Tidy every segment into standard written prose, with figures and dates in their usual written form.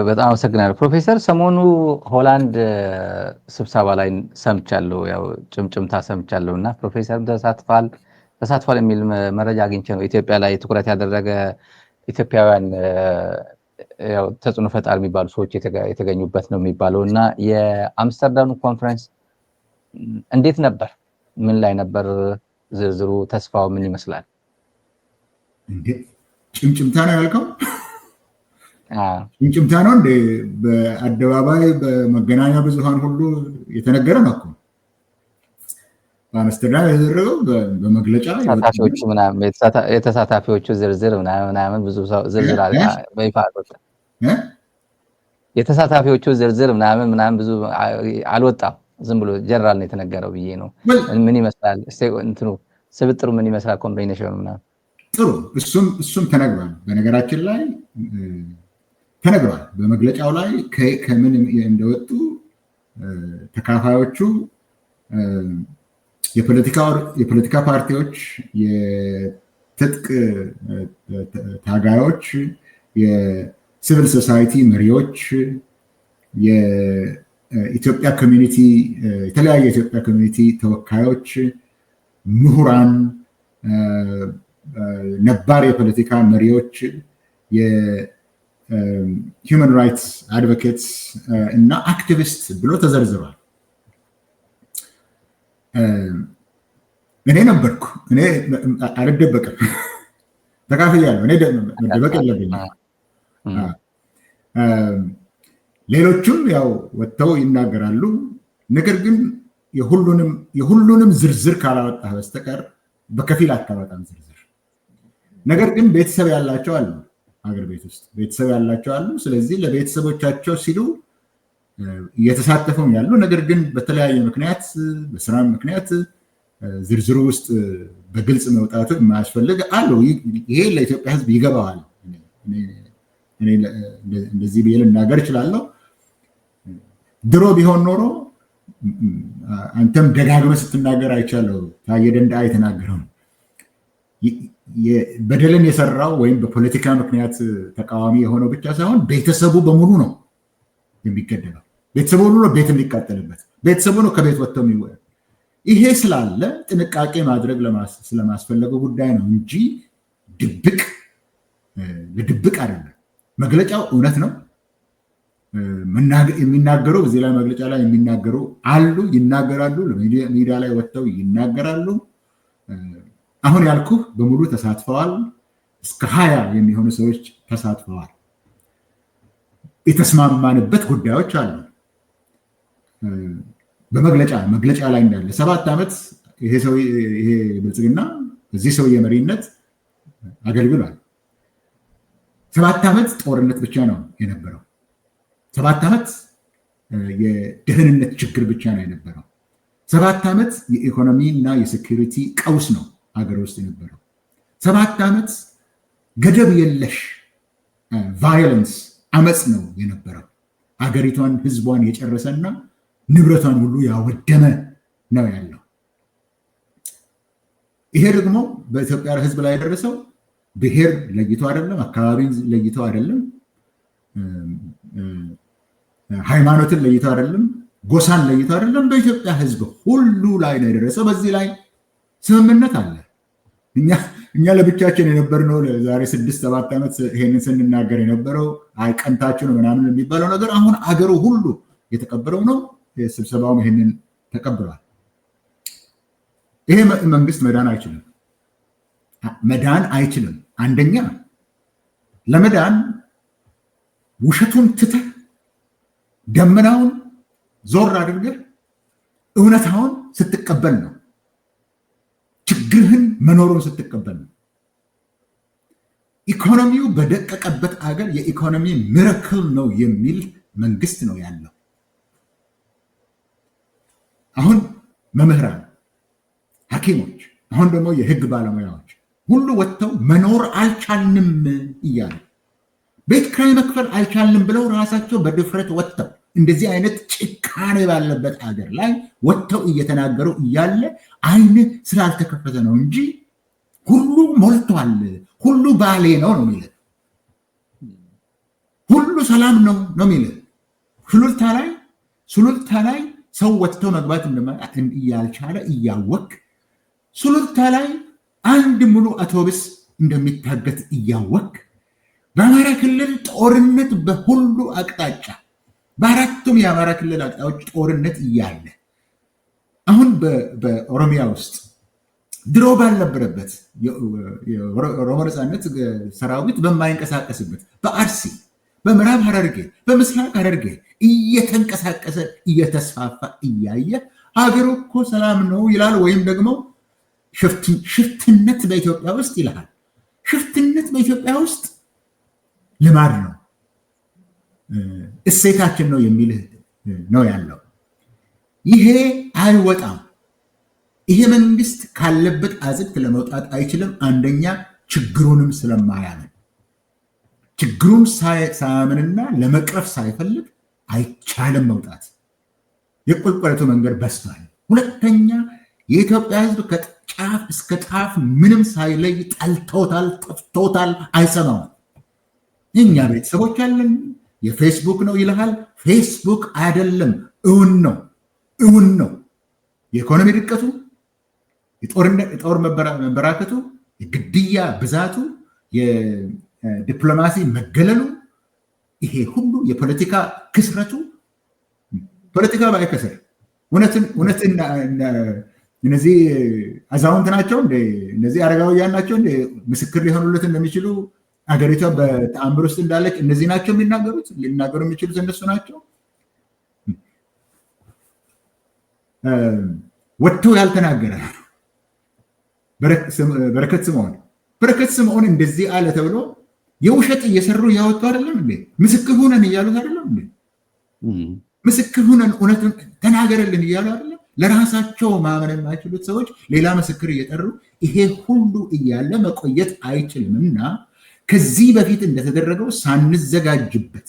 በጣም አመሰግናለሁ ፕሮፌሰር። ሰሞኑ ሆላንድ ስብሰባ ላይ ሰምቻለሁ፣ ያው ጭምጭምታ ሰምቻለሁ እና ፕሮፌሰር ተሳትፏል የሚል መረጃ አግኝቼ ነው። ኢትዮጵያ ላይ ትኩረት ያደረገ ኢትዮጵያውያን ያው ተጽዕኖ ፈጣሪ የሚባሉ ሰዎች የተገኙበት ነው የሚባለው እና የአምስተርዳሙ ኮንፈረንስ እንዴት ነበር? ምን ላይ ነበር? ዝርዝሩ ተስፋው ምን ይመስላል? እንዴ ጭምጭምታ ነው ያልከው? ጭምጭምታ ነው እንዴ? በአደባባይ በመገናኛ ብዙሃን ሁሉ የተነገረ ነው እኮ። በአምስተርዳም የተደረገው በመግለጫ የተሳታፊዎቹ ዝርዝር ምናምን ብዙ ሰው ዝርዝር በይፋ አልወጣም። የተሳታፊዎቹ ዝርዝር ምናምን ብዙ አልወጣም። ዝም ብሎ ጀነራል ነው የተነገረው ብዬ ነው። ምን ይመስላል እንትኑ ስብጥሩ ምን ይመስላል? ኮምቢኔሽኑ ምናምን ጥሩ፣ እሱም ተነግሯል። በነገራችን ላይ ተነግሯል። በመግለጫው ላይ ከምን እንደወጡ ተካፋዮቹ የፖለቲካ ፓርቲዎች፣ የትጥቅ ታጋዮች፣ የሲቪል ሶሳይቲ መሪዎች፣ የኢትዮጵያ ኮሚኒቲ፣ የተለያየ የኢትዮጵያ ኮሚኒቲ ተወካዮች፣ ምሁራን፣ ነባር የፖለቲካ መሪዎች፣ የሂውማን ራይትስ አድቮኬትስ እና አክቲቪስት ብሎ ተዘርዝሯል። እኔ ነበርኩ። እኔ አልደበቅም፣ ተካፍያለሁ። እኔ መደበቅ የለብኝም። ሌሎቹም ያው ወጥተው ይናገራሉ። ነገር ግን የሁሉንም ዝርዝር ካላወጣህ በስተቀር በከፊል አታወጣም ዝርዝር። ነገር ግን ቤተሰብ ያላቸው አሉ፣ ሀገር ቤት ውስጥ ቤተሰብ ያላቸው አሉ። ስለዚህ ለቤተሰቦቻቸው ሲሉ እየተሳተፉም ያሉ፣ ነገር ግን በተለያየ ምክንያት በስራ ምክንያት ዝርዝሩ ውስጥ በግልጽ መውጣቱ የማያስፈልግ አሉ። ይሄ ለኢትዮጵያ ሕዝብ ይገባዋል። እንደዚህ ብዬ ልናገር እችላለሁ። ድሮ ቢሆን ኖሮ አንተም ደጋግመህ ስትናገር አይቻለሁ። ታየ ደንደዓ የተናገረው ነው። በደልን የሰራው ወይም በፖለቲካ ምክንያት ተቃዋሚ የሆነው ብቻ ሳይሆን ቤተሰቡ በሙሉ ነው የሚገደለው። ቤተሰቡ ሁሉ ነው ቤት የሚቃጠልበት። ቤተሰቡ ነው ከቤት ወጥተው የሚወ ይሄ ስላለ ጥንቃቄ ማድረግ ስለማስፈለገው ጉዳይ ነው እንጂ ለድብቅ አይደለም። መግለጫው እውነት ነው። የሚናገሩ በዚህ ላይ መግለጫ ላይ የሚናገሩ አሉ፣ ይናገራሉ፣ ሚዲያ ላይ ወጥተው ይናገራሉ። አሁን ያልኩህ በሙሉ ተሳትፈዋል። እስከ 20 የሚሆኑ ሰዎች ተሳትፈዋል። የተስማማንበት ጉዳዮች አሉ። በመግለጫ ላይ እንዳለ 7 ዓመት ይሄ ብልጽግና በዚህ ሰውዬ መሪነት አገልግሏል። 7 ዓመት ጦርነት ብቻ ነው የነበረው። 7 ዓመት የደህንነት ችግር ብቻ ነው የነበረው። 7 ዓመት የኢኮኖሚ እና የሴኩሪቲ ቀውስ ነው ሀገር ውስጥ የነበረው። 7 ዓመት ገደብ የለሽ ቫዮለንስ አመፅ ነው የነበረው። ሀገሪቷን ህዝቧን የጨረሰና ንብረቷን ሁሉ ያወደመ ነው ያለው። ይሄ ደግሞ በኢትዮጵያ ህዝብ ላይ የደረሰው ብሔር ለይቶ አይደለም፣ አካባቢን ለይቶ አይደለም፣ ሃይማኖትን ለይቶ አይደለም፣ ጎሳን ለይቶ አይደለም። በኢትዮጵያ ህዝብ ሁሉ ላይ ነው የደረሰው። በዚህ ላይ ስምምነት አለ። እኛ ለብቻችን የነበርነው ዛሬ 6-7 ዓመት ይሄንን ስንናገር የነበረው አይቀንታችሁ ነው ምናምን የሚባለው ነገር አሁን አገሩ ሁሉ የተቀበለው ነው። ስብሰባውም ይሄንን ተቀብሏል። ይሄ መንግስት መዳን አይችልም። አንደኛ ለመዳን ውሸቱን ትተህ ደመናውን ዞር አድርገህ እውነታውን ስትቀበል ነው። ችግርህን መኖሩን ስትቀበል ነው። ኢኮኖሚው በደቀቀበት አገር የኢኮኖሚ ሚራክል ነው የሚል መንግስት ነው ያለው። አሁን መምህራን፣ ሐኪሞች፣ አሁን ደግሞ የህግ ባለሙያዎች ሁሉ ወጥተው መኖር አልቻልንም እያሉ ቤት ኪራይ መክፈል አልቻልንም ብለው ራሳቸው በድፍረት ወጥተው እንደዚህ አይነት ጭካኔ ባለበት ሀገር ላይ ወጥተው እየተናገሩ እያለ አይን ስላልተከፈተ ነው እንጂ ሁሉ ሞልቷል፣ ሁሉ ባሌ ነው የሚለው። ሁሉ ሰላም ነው የሚልህ። ሱሉልታ ላይ ሰው ወጥቶ መግባት እያልቻለ እያወቅ ሱሉልታ ላይ አንድ ሙሉ አውቶቡስ እንደሚታገት እያወቅ በአማራ ክልል ጦርነት በሁሉ አቅጣጫ በአራቱም የአማራ ክልል አቅጣጫዎች ጦርነት እያለ አሁን በኦሮሚያ ውስጥ ድሮ ባልነበረበት የኦሮሞ ነፃነት ሰራዊት በማይንቀሳቀስበት በአርሲ በምዕራብ ሐረርጌ በምስራቅ ሐረርጌ እየተንቀሳቀሰ እየተስፋፋ እያየ ሀገሩ እኮ ሰላም ነው ይላል። ወይም ደግሞ ሽፍትነት በኢትዮጵያ ውስጥ ይልሃል። ሽፍትነት በኢትዮጵያ ውስጥ ልማድ ነው፣ እሴታችን ነው የሚልህ ነው ያለው። ይሄ አይወጣም። ይሄ መንግስት ካለበት አዘቅት ለመውጣት አይችልም። አንደኛ ችግሩንም ስለማያምን ችግሩን ሳያምንና ለመቅረፍ ሳይፈልግ አይቻልም መውጣት። የቁልቁለቱ መንገድ በስቷል። ሁለተኛ የኢትዮጵያ ሕዝብ ከጫፍ እስከ ጫፍ ምንም ሳይለይ ጠልቶታል፣ ጠፍቶታል፣ አይሰማውም። እኛ ቤተሰቦች ያለን የፌስቡክ ነው ይልሃል። ፌስቡክ አይደለም፣ እውን ነው፣ እውን ነው። የኢኮኖሚ ድቀቱ፣ የጦር መበራከቱ፣ የግድያ ብዛቱ፣ የዲፕሎማሲ መገለሉ፣ ይሄ ሁሉ የፖለቲካ ክስረቱ። ፖለቲካ ባይከስር እውነትን እነዚህ አዛውንት ናቸው እንደ እነዚህ አረጋውያን ናቸው እንደ ምስክር ሊሆኑለት እንደሚችሉ አገሪቷ በተአምር ውስጥ እንዳለች እነዚህ ናቸው የሚናገሩት። ሊናገሩ የሚችሉት እነሱ ናቸው። ወጥተው ያልተናገረ በረከት ስምዖን እንደዚህ አለ ተብሎ የውሸት እየሰሩ እያወጡ አይደለም እንዴ? ምስክር ሁነን እያሉት አይደለም እንዴ? ምስክር ሁነን እውነቱን ተናገረልን እያሉ አይደለም? ለራሳቸው ማመን የማይችሉት ሰዎች ሌላ ምስክር እየጠሩ ይሄ ሁሉ እያለ መቆየት አይችልምና ከዚህ በፊት እንደተደረገው ሳንዘጋጅበት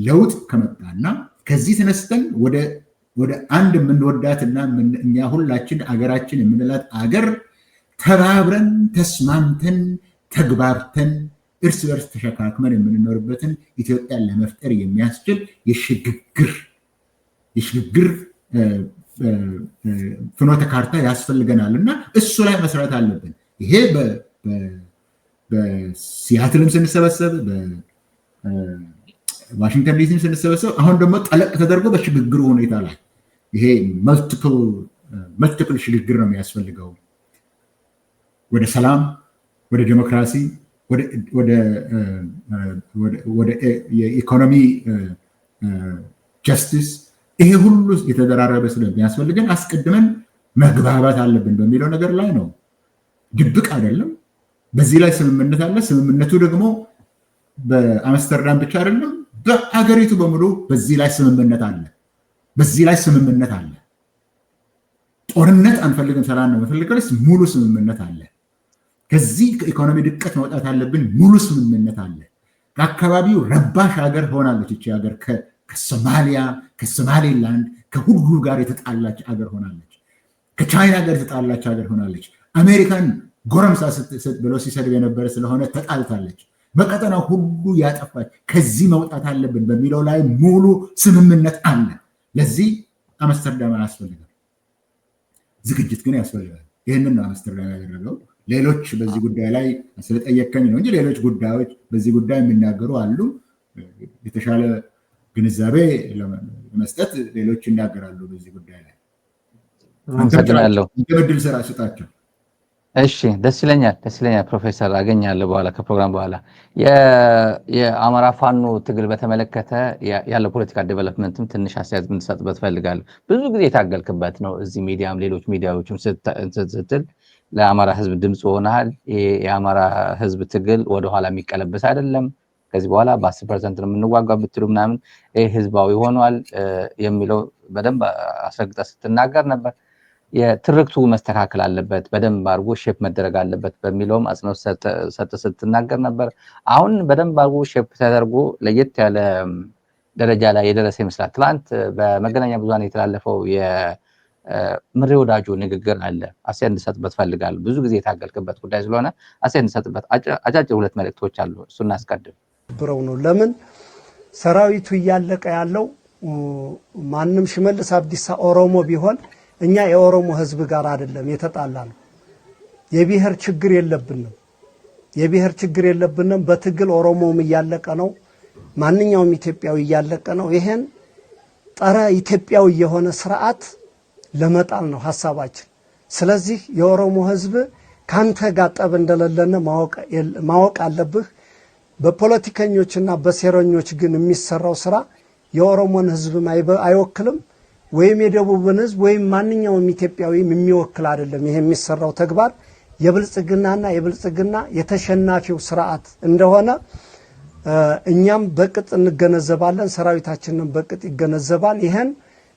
ለውጥ ከመጣና ከዚህ ተነስተን ወደ አንድ የምንወዳትና እኛ ሁላችን አገራችን የምንላት አገር ተባብረን ተስማምተን ተግባብተን እርስ በርስ ተሸካክመን የምንኖርበትን ኢትዮጵያን ለመፍጠር የሚያስችል የሽግግር ፍኖተ ካርታ ያስፈልገናል እና እሱ ላይ መስራት አለብን። ይሄ በሲያትልም ስንሰበሰብ በዋሽንግተን ዲሲም ስንሰበሰብ አሁን ደግሞ ጠለቅ ተደርጎ በሽግግሩ ሁኔታ ላይ ይሄ መልቲፕል ሽግግር ነው የሚያስፈልገው። ወደ ሰላም፣ ወደ ዲሞክራሲ፣ ወደ የኢኮኖሚ ጀስቲስ፣ ይሄ ሁሉ የተደራረበ ስለሚያስፈልገን አስቀድመን መግባባት አለብን በሚለው ነገር ላይ ነው። ድብቅ አይደለም። በዚህ ላይ ስምምነት አለ። ስምምነቱ ደግሞ በአምስተርዳም ብቻ አይደለም፣ በአገሪቱ በሙሉ በዚህ ላይ ስምምነት አለ። ጦርነት አንፈልግም፣ ሰላም ነው የምንፈልገው፣ ሙሉ ስምምነት አለ። ከዚህ ከኢኮኖሚ ድቀት መውጣት አለብን፣ ሙሉ ስምምነት አለ። ከአካባቢው ረባሽ ሀገር ሆናለች ይቺ ሀገር። ከሶማሊያ፣ ከሶማሌላንድ፣ ከሁሉ ጋር የተጣላች ሀገር ሆናለች። ከቻይና ጋር የተጣላች ሀገር ሆናለች። አሜሪካን ጎረምሳ ብሎ ሲሰድብ የነበረ ስለሆነ ተጣልታለች። በቀጠናው ሁሉ ያጠፋች። ከዚህ መውጣት አለብን በሚለው ላይ ሙሉ ስምምነት አለ። ለዚህ አምስተርዳም አያስፈልግም፣ ዝግጅት ግን ያስፈልጋል። ይህንን ነው አምስተርዳም ያደረገው። ሌሎች በዚህ ጉዳይ ላይ ስለጠየቀኝ ነው እንጂ ሌሎች ጉዳዮች በዚህ ጉዳይ የሚናገሩ አሉ። የተሻለ ግንዛቤ ለመስጠት ሌሎች ይናገራሉ በዚህ ጉዳይ ላይ። አመሰግናለሁ። እድል ስራ ስጣቸው። እሺ፣ ደስ ይለኛል ፕሮፌሰር፣ አገኛለሁ በኋላ ከፕሮግራም በኋላ። የአማራ ፋኖ ትግል በተመለከተ ያለው ፖለቲካ ዴቨሎፕመንትም ትንሽ አስተያየት እንድትሰጥበት ፈልጋለሁ። ብዙ ጊዜ የታገልክበት ነው። እዚህ ሚዲያም ሌሎች ሚዲያዎችም ስትል ለአማራ ህዝብ ድምፅ ሆነሃል። የአማራ ህዝብ ትግል ወደኋላ የሚቀለበስ አይደለም። ከዚህ በኋላ በ10% ነው የምንዋጋው ብትሉ ምናምን ህዝባዊ ሆኗል የሚለው በደንብ አስረግጠ ስትናገር ነበር። የትርክቱ መስተካከል አለበት፣ በደንብ አድርጎ ሼፕ መደረግ አለበት በሚለውም አጽንኦት ሰጥ ስትናገር ነበር። አሁን በደንብ አድርጎ ሼፕ ተደርጎ ለየት ያለ ደረጃ ላይ የደረሰ ይመስላል። ትላንት በመገናኛ ብዙሃን የተላለፈው የምሬ ወዳጆ ንግግር አለ። አስተያየት እንድሰጥበት ፈልጋለሁ። ብዙ ጊዜ የታገልክበት ጉዳይ ስለሆነ አስተያየት እንድሰጥበት አጫጭር 2 መልእክቶች አሉ። እሱን እናስቀድም። ብረው ነው። ለምን ሰራዊቱ እያለቀ ያለው ማንም ሽመልስ አብዲሳ ኦሮሞ ቢሆን እኛ የኦሮሞ ህዝብ ጋር አይደለም የተጣላ ነው። የብሔር ችግር የለብንም። የብሔር ችግር የለብንም። በትግል ኦሮሞም እያለቀ ነው። ማንኛውም ኢትዮጵያዊ እያለቀ ነው። ይሄን ጠረ ኢትዮጵያዊ የሆነ ስርዓት ለመጣል ነው ሐሳባችን። ስለዚህ የኦሮሞ ህዝብ ካንተ ጋር ጠብ እንደሌለነ ማወቅ አለብህ። በፖለቲከኞችና በሴረኞች ግን የሚሰራው ስራ የኦሮሞን ህዝብ አይወክልም፣ ወይም የደቡብን ህዝብ ወይም ማንኛውም ኢትዮጵያዊ የሚወክል አይደለም። ይሄ የሚሰራው ተግባር የብልጽግና የተሸናፊው ስርዓት እንደሆነ እኛም በቅጥ እንገነዘባለን፣ ሰራዊታችንን በቅጥ ይገነዘባል። ይሄን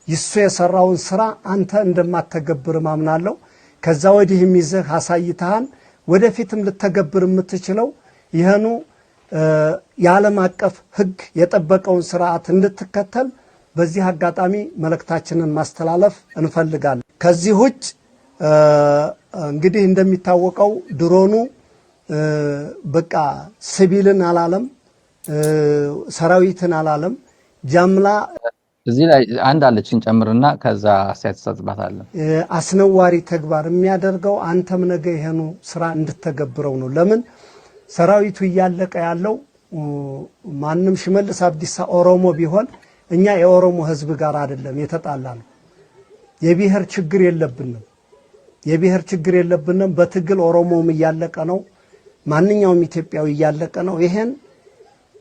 ይሱ የሰራውን ስራ አንተ እንደማትተገብር ማምናለሁ። ከዛ ወዲህ የሚዘህ አሳይተሃን ወደፊትም ልተገብር የምትችለው ይሄኑ የዓለም አቀፍ ህግ የጠበቀውን ስርዓት እንድትከተል በዚህ አጋጣሚ መልእክታችንን ማስተላለፍ እንፈልጋለን። ከዚህ ውጭ እንግዲህ እንደሚታወቀው ድሮኑ በቃ ሲቪልን አላለም፣ ሰራዊትን አላለም። ጃምላ እዚህ ላይ አንድ አለችን ጨምርና ከዛ አስተያየት ተሰጥባታለን። አስነዋሪ ተግባር የሚያደርገው አንተም ነገ ይሄኑ ስራ እንድትተገብረው ነው። ለምን ሰራዊቱ እያለቀ ያለው ማንም ሽመልስ አብዲሳ ኦሮሞ ቢሆን እኛ የኦሮሞ ህዝብ ጋር አይደለም የተጣላ ነው። የብሔር ችግር የለብንም። የብሔር ችግር የለብንም። በትግል ኦሮሞም እያለቀ ነው። ማንኛውም ኢትዮጵያዊ እያለቀ ነው። ይሄን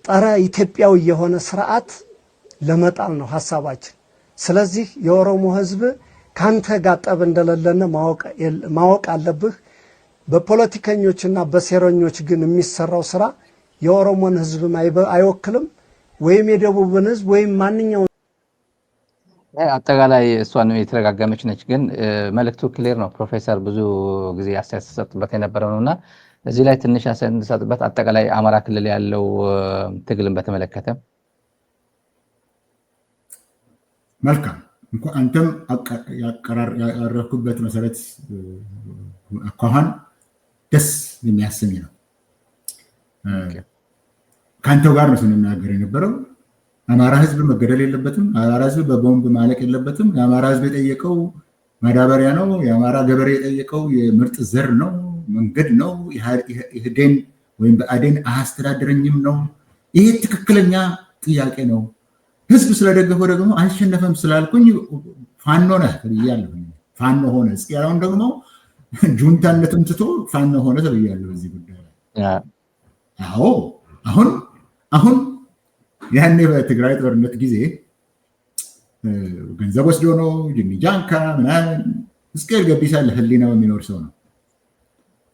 ጠረ ኢትዮጵያዊ የሆነ ስርዓት ለመጣል ነው ሐሳባችን። ስለዚህ የኦሮሞ ህዝብ ካንተ ጋር ጠብ እንደሌለነ ማወቅ አለብህ። በፖለቲከኞችና በሴረኞች ግን የሚሰራው ስራ የኦሮሞን ህዝብ አይወክልም፣ ወይም የደቡብን ህዝብ ወይም ማንኛውም አጠቃላይ እሷን የተረጋገመች ነች። ግን መልእክቱ ክሊር ነው። ፕሮፌሰር ብዙ ጊዜ አስተያየት ተሰጥበት የነበረው ነውና እዚህ ላይ ትንሽ አስተያየት ተሰጥበት አጠቃላይ አማራ ክልል ያለው ትግልን በተመለከተ መልካም እንኳን አንተም ያቀረብኩበት መሰረት አኳኋን ደስ የሚያሰኝ ነው። ከአንተው ጋር ነው ስንናገር የነበረው። አማራ ህዝብ መገደል የለበትም። አማራ ህዝብ በቦምብ ማለቅ የለበትም። የአማራ ህዝብ የጠየቀው ማዳበሪያ ነው። የአማራ ገበሬ የጠየቀው የምርጥ ዘር ነው፣ መንገድ ነው። ኢህዴን ወይም ብአዴን አያስተዳድረኝም ነው። ይሄ ትክክለኛ ጥያቄ ነው። ህዝብ ስለደገፈው ደግሞ አልሸነፈም ስላልኩኝ ፋኖ ነህ ብያለሁ። ፋኖ ሆነ እስኪያለውን ደግሞ ጁንታነትም ትቶ ፋኖ ሆነ ተብያለሁ በዚህ ጉዳይ ላይ። አዎ አሁን ያኔ በትግራይ ጦርነት ጊዜ ገንዘብ ወስዶ ነው ጅሚጃንካ ምናምን እስኬል ገቢሳ ለህሊናው የሚኖር ሰው ነው፣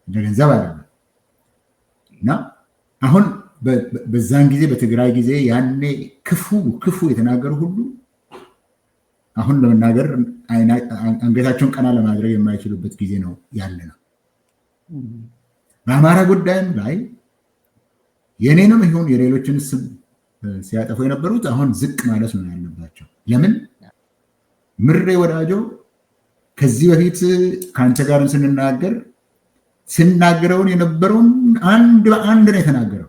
እንደ ገንዘብ አይደለም። እና አሁን በዛን ጊዜ በትግራይ ጊዜ ያኔ ክፉ የተናገሩ ሁሉ አሁን ለመናገር አንገታቸውን ቀና ለማድረግ የማይችሉበት ጊዜ ነው ያለ ነው። በአማራ ጉዳይም ላይ የኔንም ይሁን የሌሎችን ስም ሲያጠፉ የነበሩት አሁን ዝቅ ማለት ነው ያለባቸው። ለምን ምሬ ወዳጆ ከዚህ በፊት ከአንተ ጋር ስናገረውን የነበረውን አንድ በአንድ ነው የተናገረው።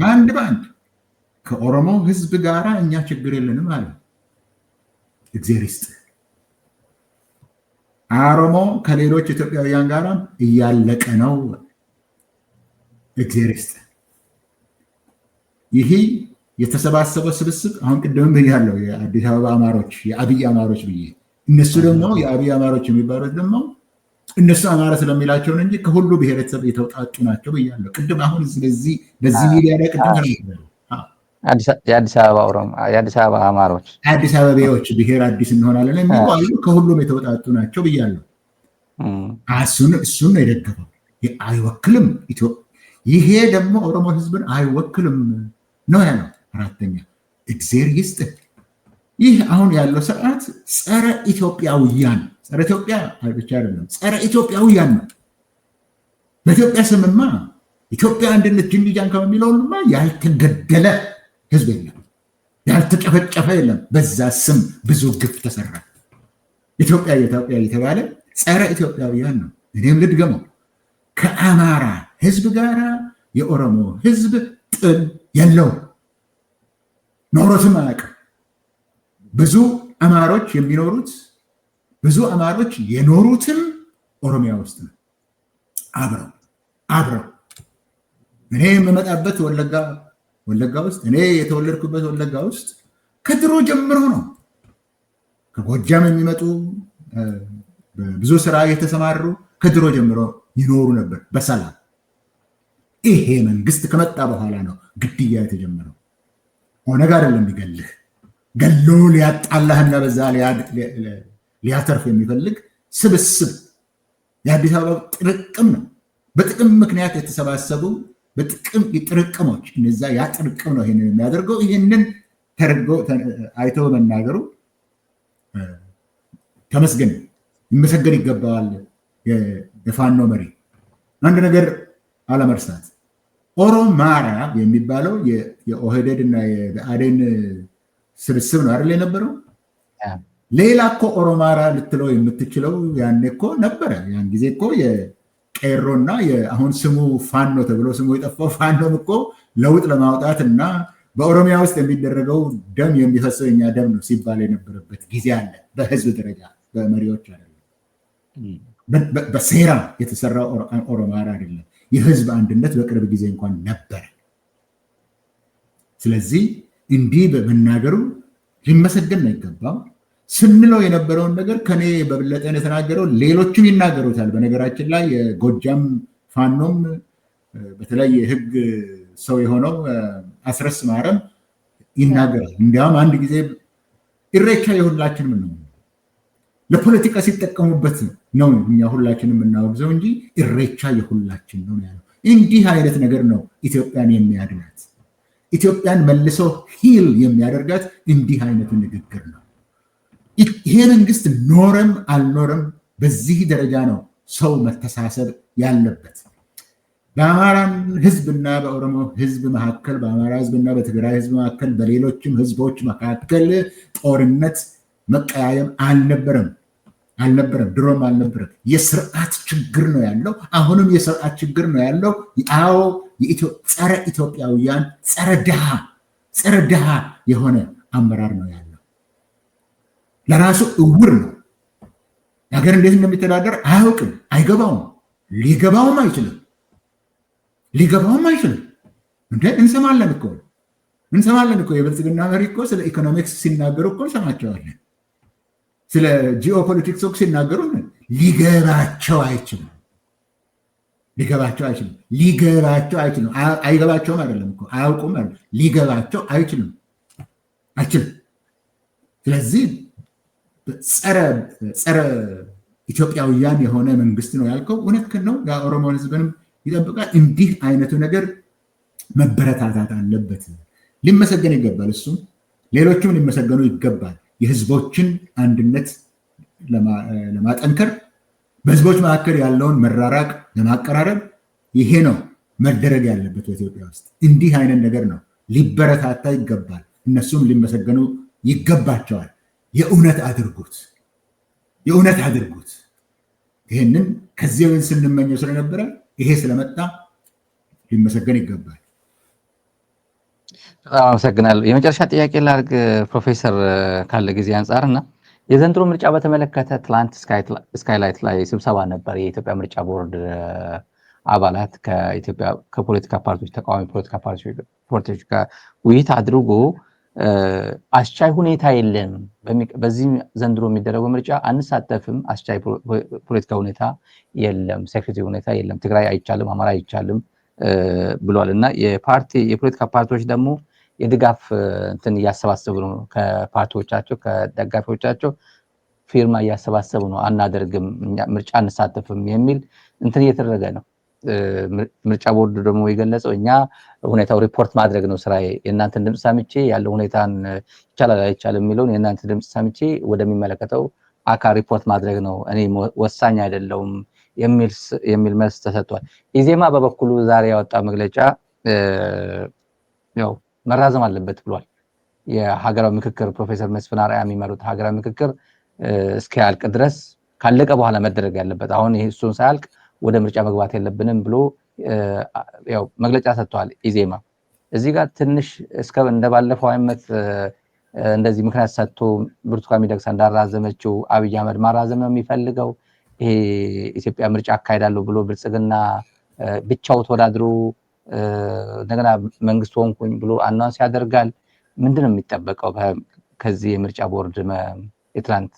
አንድ በአንድ ከኦሮሞ ህዝብ ጋር እኛ ችግር የለንም አለ። እግዚአብሔር ይስጥ። ኦሮሞ ከሌሎች ኢትዮጵያውያን ጋር እያለቀ ነው። እግዚአብሔር ይስጥ። ይሄ የተሰባሰበው ስብስብ አሁን ቅድም ብያለሁ፣ የአዲስ አበባ አማሮች፣ የአብይ አማሮች ብዬ እነሱ ደግሞ የአብይ አማሮች የሚባሉት ደግሞ እነሱ አማራ ስለሚላቸውን እንጂ ከሁሉ ብሔረሰብ የተውጣጡ ናቸው ብያለሁ ቅድም። አሁን በዚህ ሚዲያ ላይ ቅድም የአዲስ አበባ አማሮች፣ አዲስ አበባዎች ብሔር አዲስ እንሆናለን የሚሉ አሉ። ከሁሉም የተውጣጡ ናቸው ብያለሁ። እሱን ነው የደገፈው። አይወክልም፣ ይሄ ደግሞ ኦሮሞ ህዝብን አይወክልም ነው ያለው። አራተኛ እግዚአብሔር ይስጥ። ይህ አሁን ያለው ስርዓት ጸረ ኢትዮጵያውያን፣ ጸረ ኢትዮጵያ ብቻ አይደለም፣ ጸረ ኢትዮጵያውያን ነው። በኢትዮጵያ ስምማ ኢትዮጵያ አንድነት ጅንጃን ከሚለውማ ያልተገደለ ህዝብ የለም፣ ያልተጨፈጨፈ የለም። በዛ ስም ብዙ ግፍ ተሰራ። ኢትዮጵያ የተባለ ጸረ ኢትዮጵያውያን ነው። እኔም ልድገመው፣ ከአማራ ህዝብ ጋር የኦሮሞ ህዝብ ጥል የለውም፣ ኖሮትም አያውቅም። ብዙ አማሮች የሚኖሩት ብዙ አማሮች የኖሩትም ኦሮሚያ ውስጥ ነው። አብረው እኔ የምመጣበት ወለጋ ውስጥ እኔ የተወለድኩበት ወለጋ ውስጥ ከድሮ ጀምሮ ነው። ከጎጃም የሚመጡ ብዙ ስራ የተሰማሩ ከድሮ ጀምሮ ይኖሩ ነበር በሰላም። ይሄ መንግስት ከመጣ በኋላ ነው ግድያ የተጀመረው። ኦነግ አይደለም የሚገልህ፣ ገሎ ሊያጣላህና በዛ ሊያተርፍ የሚፈልግ ስብስብ የአዲስ አበባ ጥርቅም ነው። በጥቅም ምክንያት የተሰባሰቡ በጥቅም ጥርቅሞች፣ እነዛ ያ ጥርቅም ነው ይሄንን የሚያደርገው። ይህንን ተርጎ አይቶ መናገሩ ተመስገን ይመሰገን ይገባዋል። የፋኖ መሪ አንድ ነገር አለመርሳት፣ ኦሮማራ የሚባለው የኦህዴድ እና የብአዴን ስብስብ ነው አይደል የነበረው። ሌላ እኮ ኦሮማራ ልትለው የምትችለው ያኔ እኮ ነበረ። ያን ጊዜ እኮ የቄሮና አሁን ስሙ ፋኖ ተብሎ ስሙ የጠፋው ፋኖም እኮ ለውጥ ለማውጣት እና በኦሮሚያ ውስጥ የሚደረገው ደም የሚፈሰው የኛ ደም ነው ሲባል የነበረበት ጊዜ አለ። በህዝብ ደረጃ በመሪዎች አይደለም፣ በሴራ የተሰራው ኦሮማራ አይደለም። የህዝብ አንድነት በቅርብ ጊዜ እንኳን ነበረ። ስለዚህ እንዲህ በመናገሩ ሊመሰገን ነው ይገባው። ስንለው የነበረውን ነገር ከኔ በበለጠ የተናገረው ሌሎችም ይናገሩታል። በነገራችን ላይ የጎጃም ፋኖም በተለይ የህግ ሰው የሆነው አስረስ ማረም ይናገራል። እንዲያውም አንድ ጊዜ ኢሬቻ የሁላችንም ነው፣ ለፖለቲካ ሲጠቀሙበት ነው እኛ ሁላችንም የምናወግዘው እንጂ ኢሬቻ የሁላችን ነው ያለው። እንዲህ አይነት ነገር ነው ኢትዮጵያን የሚያድናት፣ ኢትዮጵያን መልሶ ሂል የሚያደርጋት እንዲህ አይነቱ ንግግር ነው። ይሄ መንግስት ኖረም አልኖረም በዚህ ደረጃ ነው ሰው መተሳሰብ ያለበት። በአማራ ህዝብና በኦሮሞ ህዝብ መካከል፣ በአማራ ህዝብና በትግራይ ህዝብ መካከል፣ በሌሎችም ህዝቦች መካከል ጦርነት መቀያየም አልነበረም፣ ድሮም አልነበረም። የስርዓት ችግር ነው ያለው። አሁንም የስርዓት ችግር ነው ያለው። አዎ ጸረ ኢትዮጵያውያን፣ ጸረ ድሃ የሆነ አመራር ነው ያለው። ለራሱ እውር ነው። ሀገር እንዴት እንደሚተዳደር አያውቅም፣ አይገባውም፣ ሊገባውም አይችልም። እንሰማለን እኮ የብልጽግና መሪ እኮ ስለ ኢኮኖሚክስ ሲናገሩ እኮ እንሰማቸዋለን። ስለ ጂኦፖለቲክስ ሲናገሩ ሊገባቸው አይችልም። አይገባቸውም አይደለም እኮ አያውቁም፣ ሊገባቸው አይችልም። ስለዚህ ጸረ ኢትዮጵያውያን የሆነ መንግስት ነው ያልከው እውነት ነው። የኦሮሞን ህዝብንም ይጠብቃል። እንዲህ አይነቱ ነገር መበረታታት አለበት፣ ሊመሰገን ይገባል። እሱም ሌሎችም ሊመሰገኑ ይገባል። የህዝቦችን አንድነት ለማጠንከር፣ በህዝቦች መካከል ያለውን መራራቅ ለማቀራረብ ይሄ ነው መደረግ ያለበት በኢትዮጵያ ውስጥ። እንዲህ አይነት ነገር ነው ሊበረታታ ይገባል። እነሱም ሊመሰገኑ ይገባቸዋል። የእውነት አድርጉት። ይህንን ከዚህ ስንመኘው ስለነበረ ይሄ ስለመጣ ሊመሰገን ይገባል። አመሰግናለሁ። የመጨረሻ ጥያቄ ላድርግ ፕሮፌሰር ካለ ጊዜ አንጻር እና የዘንድሮ ምርጫ በተመለከተ ትላንት ስካይላይት ላይ ስብሰባ ነበር። የኢትዮጵያ ምርጫ ቦርድ አባላት ከኢትዮጵያ ከፖለቲካ ፓርቲዎች፣ ተቃዋሚ ፖለቲካ ፓርቲዎች ጋር ውይይት አድርጎ አስቻይ ሁኔታ የለም፣ በዚህ ዘንድሮ የሚደረገው ምርጫ አንሳተፍም፣ አስቻይ ፖለቲካ ሁኔታ የለም፣ ሴኩሪቲ ሁኔታ የለም፣ ትግራይ አይቻልም፣ አማራ አይቻልም ብሏል። እና የፖለቲካ ፓርቲዎች ደግሞ የድጋፍ እንትን እያሰባሰቡ ነው፣ ከፓርቲዎቻቸው ከደጋፊዎቻቸው ፊርማ እያሰባሰቡ ነው። አናደርግም፣ ምርጫ አንሳተፍም የሚል እንትን እየተደረገ ነው። ምርጫ ቦርድ ደግሞ የገለጸው እኛ ሁኔታው ሪፖርት ማድረግ ነው ስራ፣ የእናንተን ድምፅ ሰምቼ ያለው ሁኔታን ይቻላል አይቻልም የሚለውን የእናንተ ድምፅ ሰምቼ ወደሚመለከተው አካል ሪፖርት ማድረግ ነው፣ እኔ ወሳኝ አይደለውም የሚል መልስ ተሰጥቷል። ኢዜማ በበኩሉ ዛሬ ያወጣ መግለጫ ያው መራዘም አለበት ብሏል። የሀገራዊ ምክክር ፕሮፌሰር መስፍን አርአያ የሚመሩት ሀገራዊ ምክክር እስኪያልቅ ድረስ ካለቀ በኋላ መደረግ ያለበት፣ አሁን ይሄ እሱን ሳያልቅ ወደ ምርጫ መግባት የለብንም ብሎ ያው መግለጫ ሰጥቷል ኢዜማ። እዚህ ጋር ትንሽ እስከ እንደባለፈው አይነት እንደዚህ ምክንያት ሰጥቶ ብርቱካን ሚደቅሳ እንዳራዘመችው አብይ አህመድ ማራዘም ነው የሚፈልገው። ይሄ ኢትዮጵያ ምርጫ አካሄዳለሁ ብሎ ብልጽግና ብቻው ተወዳድሮ እንደገና መንግስት ሆንኩኝ ብሎ አናውንስ ያደርጋል። ምንድነው የሚጠበቀው ከዚህ የምርጫ ቦርድ የትላንት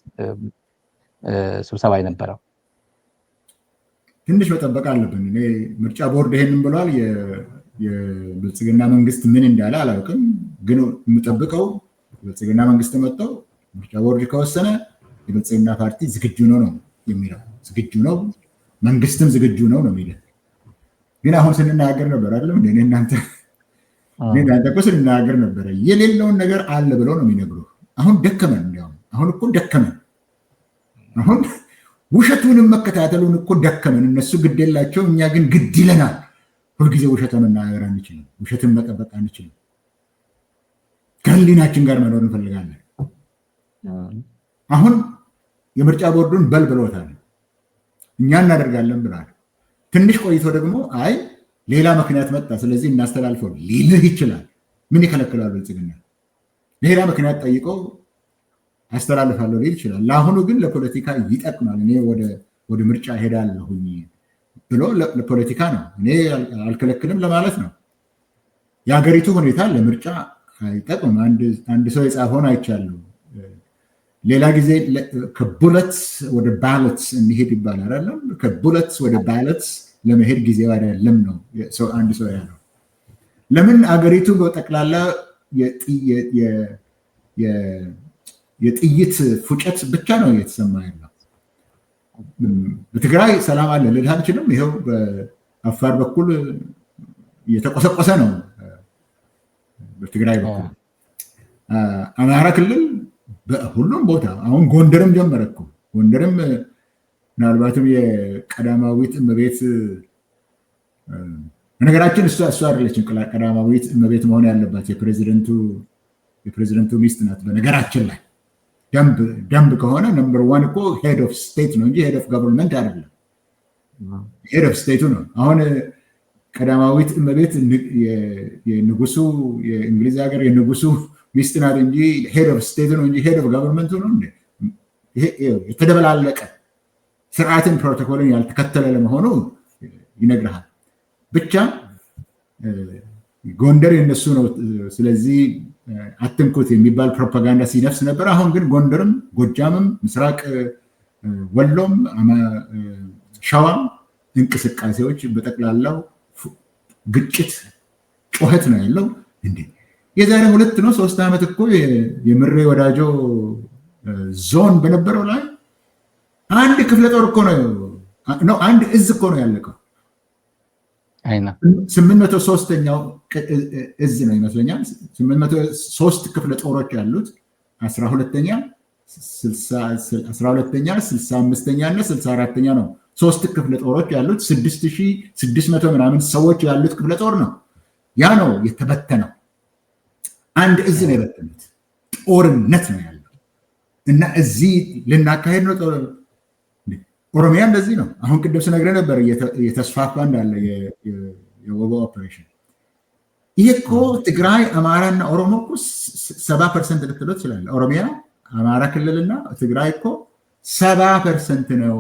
ስብሰባ የነበረው? ትንሽ መጠበቅ አለብን። እኔ ምርጫ ቦርድ ይሄንን ብሏል። የብልጽግና መንግስት ምን እንዳለ አላውቅም፣ ግን የምጠብቀው ብልጽግና መንግስት መጥተው ምርጫ ቦርድ ከወሰነ የብልጽግና ፓርቲ ዝግጁ ነው ነው የሚለው። ዝግጁ ነው፣ መንግስትም ዝግጁ ነው ነው የሚለው። ግን አሁን ስንናገር ነበር አይደለም እንደ እናንተ እኮ ስንናገር ነበረ። የሌለውን ነገር አለ ብለው ነው የሚነግሩ። አሁን ደከመን፣ እንዲያውም አሁን እኮ ደከመን። አሁን ውሸቱንም መከታተሉን እኮ ደከመን። እነሱ ግድ የላቸው፣ እኛ ግን ግድ ይለናል። ሁልጊዜ ውሸት መናገር አንችልም፣ ውሸትን መጠበቅ አንችልም። ከህሊናችን ጋር መኖር እንፈልጋለን። አሁን የምርጫ ቦርዱን በል ብሎታል፣ እኛ እናደርጋለን ብሏል። ትንሽ ቆይቶ ደግሞ አይ ሌላ ምክንያት መጣ፣ ስለዚህ እናስተላልፈው ሊልህ ይችላል። ምን ይከለክላል? ብልጽግና ሌላ ምክንያት ጠይቆ አስተላልፋለሁ ሊል ይችላል። ለአሁኑ ግን ለፖለቲካ ይጠቅማል። እኔ ወደ ምርጫ ሄዳለሁኝ ብሎ ለፖለቲካ ነው፣ እኔ አልከለክልም ለማለት ነው። የሀገሪቱ ሁኔታ ለምርጫ አይጠቅም። አንድ ሰው የጻፈውን አይቻለሁ። ሌላ ጊዜ ከቡለት ወደ ባለት እንሄድ ይባላል አይደለም? ከቡለት ወደ ባለት ለመሄድ ጊዜው አይደለም ነው አንድ ሰው ያለው። ለምን አገሪቱ በጠቅላላ የጥይት ፉጨት ብቻ ነው እየተሰማ ያለው። በትግራይ ሰላም አለ ልልህ አልችልም። ይኸው በአፋር በኩል እየተቆሰቆሰ ነው። በትግራይ በኩል አማራ ክልል በሁሉም ቦታ አሁን ጎንደርም ጀመረ እኮ። ጎንደርም ምናልባትም የቀዳማዊት እመቤት በነገራችን እሷ አይደለችም ቀዳማዊት እመቤት መሆን ያለባት፣ የፕሬዚደንቱ ሚስት ናት። በነገራችን ላይ ደንብ ከሆነ ነምበር ዋን እኮ ሄድ ኦፍ ስቴት ነው እንጂ ሄድ ኦፍ ገቨርንመንት አይደለም። ሄድ ኦፍ ስቴቱ ነው። አሁን ቀዳማዊት እመቤት የንጉሱ የእንግሊዝ ሀገር የንጉሱ ሚስት ናት እንጂ ሄድ ኦፍ ስቴቱ ነው እንጂ ሄድ ኦፍ ገቨርንመንቱ ነው። የተደበላለቀ ስርዓትን ፕሮቶኮልን ያልተከተለ ለመሆኑ ይነግርሃል። ብቻ ጎንደር የነሱ ነው፣ ስለዚህ አትንኩት የሚባል ፕሮፓጋንዳ ሲነፍስ ነበር። አሁን ግን ጎንደርም፣ ጎጃምም፣ ምስራቅ ወሎም፣ ሸዋም እንቅስቃሴዎች በጠቅላላው ግጭት፣ ጩኸት ነው ያለው። እንዴ የዛሬ 2 ነው 3 ዓመት እኮ የምሬ ወዳጆ ዞን በነበረው ላይ አንድ ክፍለ ጦር እኮ ነው አንድ እዝ እኮ ነው ያለቀው። 803ኛው እዝ ነው ይመስለኛል። 803 ክፍለ ጦሮች ያሉት 12ኛ፣ 65ኛ እና 64ኛ ነው። 3 ክፍለ ጦሮች ያሉት 6600 ምናምን ሰዎች ያሉት ክፍለ ጦር ነው። ያ ነው የተበተነው። አንድ እዝ ነው የበተኑት። ጦርነት ነው ያለው እና እዚህ ልናካሄድ ነው። ኦሮሚያ እንደዚህ ነው። አሁን ቅድም ስነግርህ ነበር የተስፋፋ እንዳለ የወባ ኦፐሬሽን። ይሄ እኮ ትግራይ፣ አማራና ኦሮሞ እኮ 70% ልትለው ትችላለህ። ኦሮሚያ፣ አማራ ክልልና ትግራይ እኮ 70% ነው።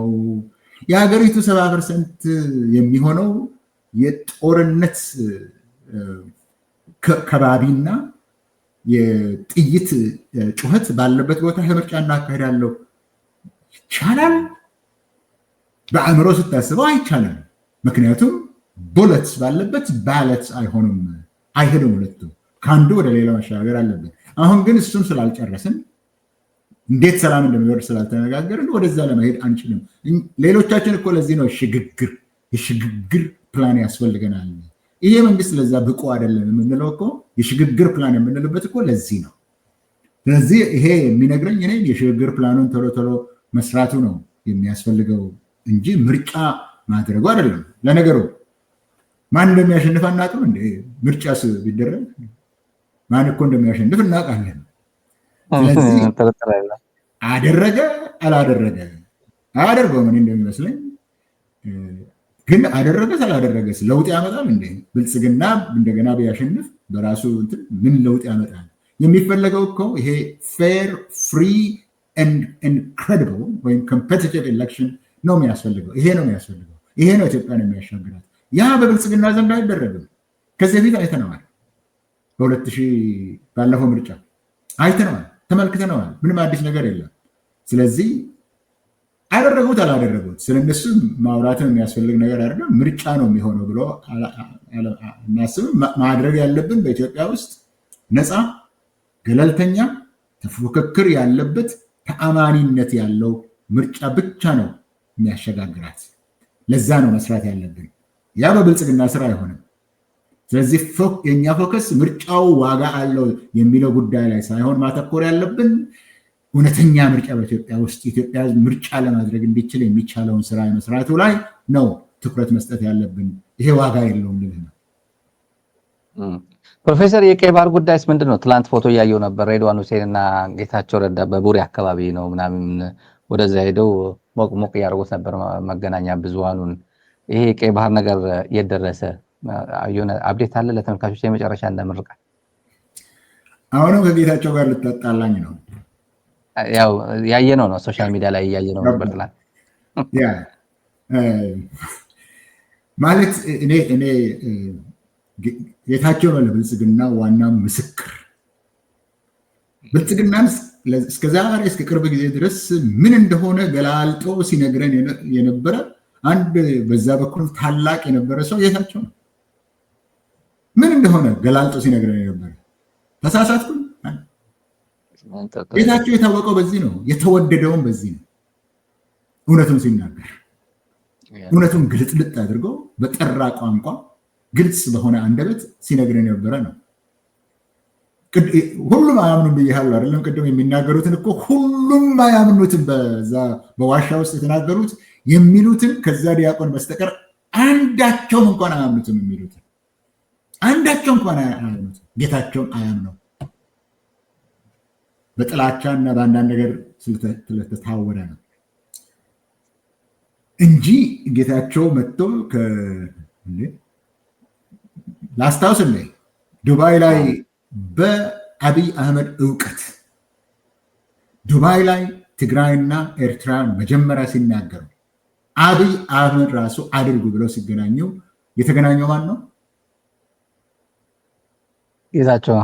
የሀገሪቱ 70% የሚሆነው የጦርነት ከባቢና የጥይት ጩኸት ባለበት ቦታ ምርጫ እናካሄዳለሁ ይቻላል? በአእምሮ ስታስበው አይቻልም። ምክንያቱም ቡለትስ ባለበት ባለትስ አይሄዱም። ሁለቱ ከአንዱ ወደ ሌላ መሻገር አለበት። አሁን ግን እሱም ስላልጨረስን እንዴት ሰላም እንደሚወርድ ስላልተነጋገርን ወደዛ ለመሄድ አንችልም። ሌሎቻችን እኮ ለዚህ ነው የሽግግር ፕላን ያስፈልገናል። ይሄ መንግስት ለዛ ብቁ አይደለም የምንለው እኮ የሽግግር ፕላን የምንልበት እኮ ለዚህ ነው። ስለዚህ ይሄ የሚነግረኝ እኔ የሽግግር ፕላኑን ቶሎ ቶሎ መስራቱ ነው የሚያስፈልገው እንጂ ምርጫ ማድረጉ አይደለም። ለነገሩ ማን እንደሚያሸንፍ አናውቅም እንዴ? ምርጫስ ቢደረግ ማን እኮ እንደሚያሸንፍ እናውቃለን። ስለዚህ አደረገ አላደረገ አያደርገውም እኔ እንደሚመስለኝ። ግን አደረገ ስላደረገስ ለውጥ ያመጣል እንዴ? ብልጽግና እንደገና ቢያሸንፍ በራሱ ምን ለውጥ ያመጣል? የሚፈለገው እኮ ይሄ ፌር ፍሪ ኤንድ ክሬዲብል ወይም ኮምፔቲቲቭ ኤሌክሽን ነው የሚያስፈልገው። ይሄ ነው የሚያስፈልገው። ይሄ ነው ኢትዮጵያን የሚያሻግራት። ያ በብልጽግና ዘንድ አይደረግም። ከዚህ በፊት አይተነዋል። በ2000 ባለፈው ምርጫ አይተነዋል፣ ተመልክተነዋል። ምንም አዲስ ነገር የለም። ስለዚህ አደረጉት አላደረጉት ስለነሱ ማውራትን የሚያስፈልግ ነገር አይደለም። ምርጫ ነው የሚሆነው ብሎ የሚያስብም ማድረግ ያለብን በኢትዮጵያ ውስጥ ነፃ፣ ገለልተኛ፣ ተፎክክር ያለበት ተአማኒነት ያለው ምርጫ ብቻ ነው የሚያሸጋግራት። ለዛ ነው መስራት ያለብን። ያ በብልጽግና ስራ አይሆንም። ስለዚህ የኛ ፎከስ ምርጫው ዋጋ አለው የሚለው ጉዳይ ላይ ሳይሆን ማተኮር ያለብን እውነተኛ ምርጫ በኢትዮጵያ ውስጥ ኢትዮጵያ ምርጫ ለማድረግ እንዲችል የሚቻለውን ስራ መስራቱ ላይ ነው ትኩረት መስጠት ያለብን። ይሄ ዋጋ የለውም ልልህ ነው። ፕሮፌሰር የቀይ ባህር ጉዳይስ ምንድን ነው? ትላንት ፎቶ እያየው ነበር። ሬድዋን ሁሴን እና ጌታቸው ረዳ በቡሬ አካባቢ ነው ምናምን ወደዛ ሄደው ሞቅ ሞቅ እያደረጉት ነበር መገናኛ ብዙሃኑን። ይሄ የቀይ ባህር ነገር የደረሰ የሆነ አፕዴት አለ ለተመልካቾች? የመጨረሻ እንደምርቃል አሁንም ከጌታቸው ጋር ልታጣላኝ ነው? ያው ያየነው ነው ሶሻል ሚዲያ ላይ ያየነው ነበር ትላንት። ያ ማለት እኔ ጌታቸው ነው ለብልጽግና ዋና ምስክር። ብልጽግናን እስከዛሬ እስከ ቅርብ ጊዜ ድረስ ምን እንደሆነ ገላልጦ ሲነግረን የነበረ አንድ በዛ በኩል ታላቅ የነበረ ሰው ጌታቸው ነው። ምን እንደሆነ ገላልጦ ሲነግረን የነበረ ተሳሳትኩኝ። ጌታቸው የታወቀው በዚህ ነው፣ የተወደደውን በዚህ ነው። እውነቱን ሲናገር እውነቱን ግልጥልጥ አድርጎ በጠራ ቋንቋ ግልጽ በሆነ አንደበት ሲነግረን የነበረ ነው። ሁሉም አያምኑም ብያለሁ አይደለም? ቅድም የሚናገሩትን እኮ ሁሉም አያምኑትም። በዛ በዋሻ ውስጥ የተናገሩት የሚሉትን ከዛ ዲያቆን በስተቀር አንዳቸውም እንኳን አያምኑትም። የሚሉትን አንዳቸው እንኳን አያምኑትም። ጌታቸውን አያምነው በጥላቻ እና በአንዳንድ ነገር ስለተታወረ ነው እንጂ ጌታቸው መጥቶ ላስታውስ ዱባይ ላይ በአብይ አህመድ እውቀት ዱባይ ላይ ትግራይና ኤርትራን መጀመሪያ ሲናገሩ አብይ አህመድ ራሱ አድርጉ ብለው ሲገናኙ የተገናኘው ማን ነው? ጌታቸው።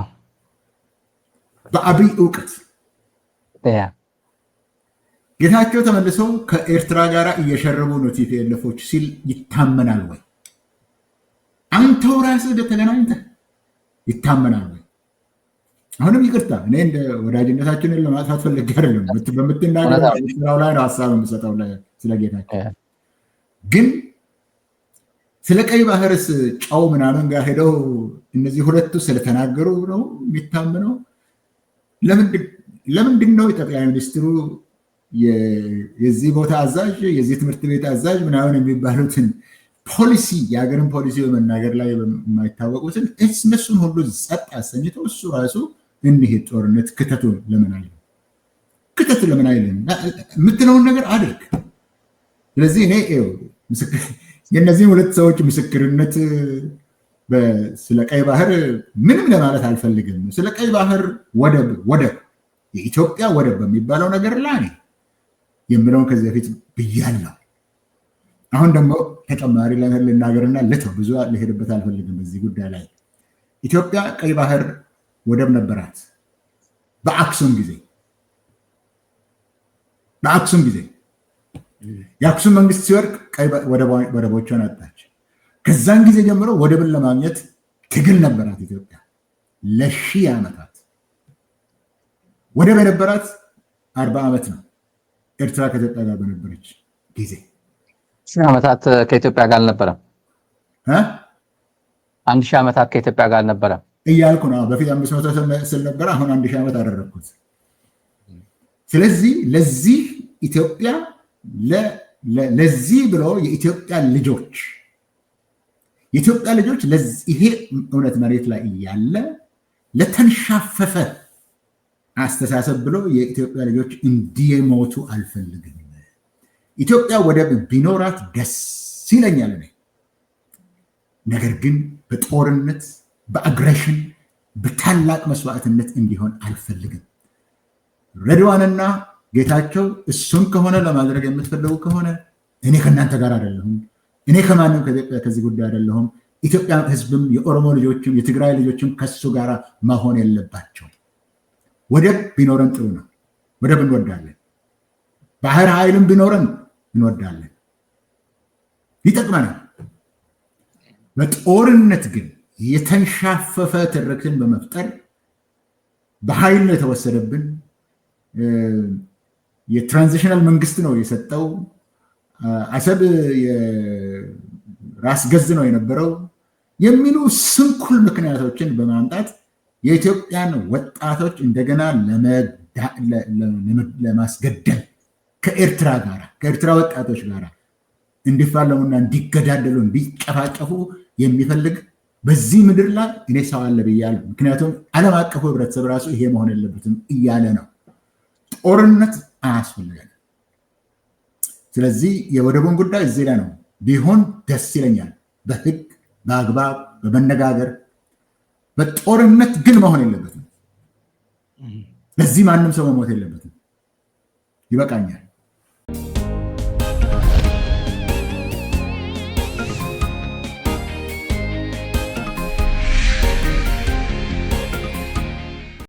በአብይ እውቀት ጌታቸው ተመልሰው ከኤርትራ ጋር እየሸረቡ ነው ቲፒኤልኤፎች ሲል ይታመናል ወይ? አንተው ራስህ ተገናኝተህ ይታመናል ወይ? አሁንም ይቅርታ እኔ እንደ ወዳጅነታችንን ለማጥፋት ፈልጌ አይደለም። በምትናገረው ላይ ነው ሀሳብ የምሰጠው ስለ ጌታቸው። ግን ስለ ቀይ ባህርስ ጨው ምናምን ጋር ሄደው እነዚህ ሁለቱ ስለተናገሩ ነው የሚታመነው? ለምንድን ነው የጠቅላይ ሚኒስትሩ የዚህ ቦታ አዛዥ የዚህ ትምህርት ቤት አዛዥ ምናምን የሚባሉትን ፖሊሲ የሀገርን ፖሊሲ በመናገር ላይ የማይታወቁትን እነሱን ሁሉ ጸጥ አሰኝቶ እሱ ራሱ እንሄድ ጦርነት ክተቱ ለምን አይልም? የምትለውን ነገር አድርግ። ስለዚህ እኔ የእነዚህም ሁለት ሰዎች ምስክርነት ስለ ቀይ ባህር ምንም ለማለት አልፈልግም። ስለ ቀይ ባህር ወደብ የኢትዮጵያ ወደብ በሚባለው ነገር ላይ የምለውን ከዚህ በፊት ብያለሁ። አሁን ደግሞ ተጨማሪ ልናገርና ብዙ ልሄድበት አልፈልግም በዚህ ጉዳይ ላይ። ኢትዮጵያ ቀይ ባህር ወደብ ነበራት በአክሱም ጊዜ። የአክሱም መንግስት ሲወድቅ ቀይ ወደቦቿን አጣች። ከዛን ጊዜ ጀምሮ ወደብን ለማግኘት ትግል ነበራት ኢትዮጵያ ለሺህ ዓመታት። ወደብ የነበራት 40 ዓመት ነው ኤርትራ ከኢትዮጵያ ጋር በነበረች ጊዜ። ሺህ ዓመታት ከኢትዮጵያ ጋር አልነበረም። 1000 ዓመታት ከኢትዮጵያ ጋር አልነበረም እያልኩ ነው። በፊት 500 ስል ነበር፣ አሁን 1000 ዓመት አደረግኩት። ስለዚህ ለዚህ ኢትዮጵያ ለዚህ ብሎ የኢትዮጵያ ልጆች ይሄ እውነት መሬት ላይ እያለ ለተንሻፈፈ አስተሳሰብ ብሎ የኢትዮጵያ ልጆች እንዲሞቱ አልፈልግም። ኢትዮጵያ ወደብ ቢኖራት ደስ ይለኛል። ነገር ግን በጦርነት በአግሬሽን በታላቅ መስዋዕትነት እንዲሆን አልፈልግም። ረድዋንና ጌታቸው እሱን ከሆነ ለማድረግ የምትፈልጉ ከሆነ እኔ ከእናንተ ጋር አይደለሁም። እኔ ከማንም ከዚህ ጉዳይ አይደለሁም። ኢትዮጵያ ህዝብም የኦሮሞ ልጆችም የትግራይ ልጆችም ከሱ ጋር መሆን የለባቸው። ወደብ ቢኖረን ጥሩ ነው። ወደብ እንወዳለን። ባህር ኃይልም ቢኖረን እንወዳለን፣ ይጠቅመናል። በጦርነት ግን የተንሻፈፈ ትርክትን በመፍጠር በኃይል ነው የተወሰደብን። የትራንዚሽናል መንግስት ነው የሰጠው። አሰብ ራስ ገዝ ነው የነበረው የሚሉ ስንኩል ምክንያቶችን በማምጣት የኢትዮጵያን ወጣቶች እንደገና ለማስገደል ከኤርትራ ወጣቶች ጋር እንዲፋለሙና እንዲገዳደሉ እንዲጨፋጨፉ የሚፈልግ በዚህ ምድር ላይ እኔ ሰው አለ ብያለሁ። ምክንያቱም ዓለም አቀፉ ህብረተሰብ ራሱ ይሄ መሆን የለበትም እያለ ነው። ጦርነት አያስፈልገንም። ስለዚህ የወደቡን ጉዳይ እዚህ ላይ ነው ቢሆን ደስ ይለኛል። በህግ በአግባብ በመነጋገር በጦርነት ግን መሆን የለበትም። ለዚህ ማንም ሰው መሞት የለበትም። ይበቃኛል።